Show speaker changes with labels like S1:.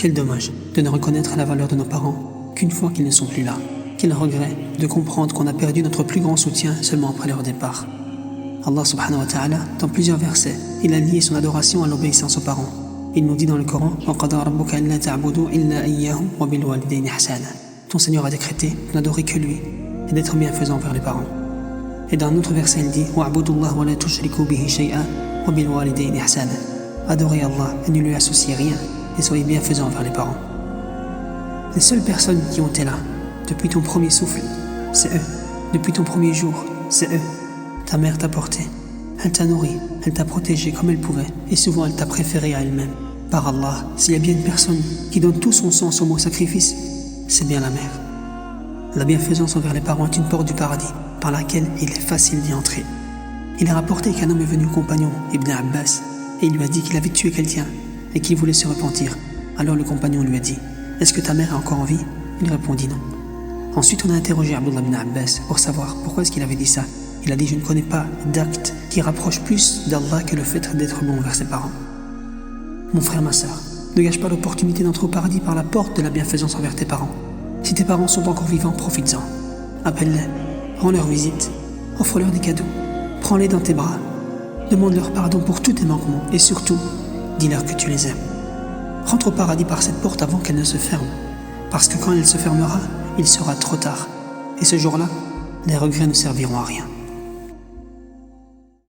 S1: Quel dommage de ne reconnaître la valeur de nos parents qu'une fois qu'ils ne sont plus là. Quel regret de comprendre qu'on a perdu notre plus grand soutien seulement après leur départ. Allah subhanahu wa ta'ala, dans plusieurs versets, il a lié son adoration à l'obéissance aux parents. Il nous dit dans le Coran « وَقَضَى رَبُّكَ أَلَّا تَعْبُدُوا إِلَّا إِيَّاهُ وَبِالْوَالِدَيْنِ إِحْسَانًا » Ton Seigneur a décrété de n'adorer que lui et d'être bienfaisant envers les parents. Et dans un autre verset, il dit « وَاعْبُدُوا اللَّهَ وَلَا تُشْرِكُوا بِهِ شَيْئًا وَبِالْوَالِدَيْنِ إِحْسَانًا » Adorez Allah et ne lui associez rien et soyez bienfaisant envers les parents. Les seules personnes qui ont été là, depuis ton premier souffle, c'est eux. Depuis ton premier jour, c'est eux. Ta mère t'a porté, elle t'a nourri, elle t'a protégé comme elle pouvait, et souvent elle t'a préféré à elle-même. Par Allah, s'il y a bien une personne qui donne tout son sens au mot sacrifice, c'est bien la mère. La bienfaisance envers les parents est une porte du paradis, par laquelle il est facile d'y entrer. Il est rapporté qu'un homme est venu au compagnon, Ibn Abbas, et il lui a dit qu'il avait tué quelqu'un, et qu'il voulait se repentir. Alors le compagnon lui a dit « Est-ce que ta mère est encore en vie ?» Il répondit non. Ensuite on a interrogé Abdullah ibn Abbas pour savoir pourquoi est-ce qu'il avait dit ça. Il a dit « Je ne connais pas d'acte qui rapproche plus d'Allah que le fait d'être bon envers ses parents. » Mon frère, ma sœur, ne gâche pas l'opportunité d'entrer au paradis par la porte de la bienfaisance envers tes parents. Si tes parents sont encore vivants, profites-en. Appelle-les, rends leur visite, offre-leur des cadeaux, prends-les dans tes bras, demande-leur pardon pour tous tes manquements et surtout, dis-leur que tu les aimes. Rentre au paradis par cette porte avant qu'elle ne se ferme, parce que quand elle se fermera, il sera trop tard. Et ce jour-là, les regrets ne serviront à rien.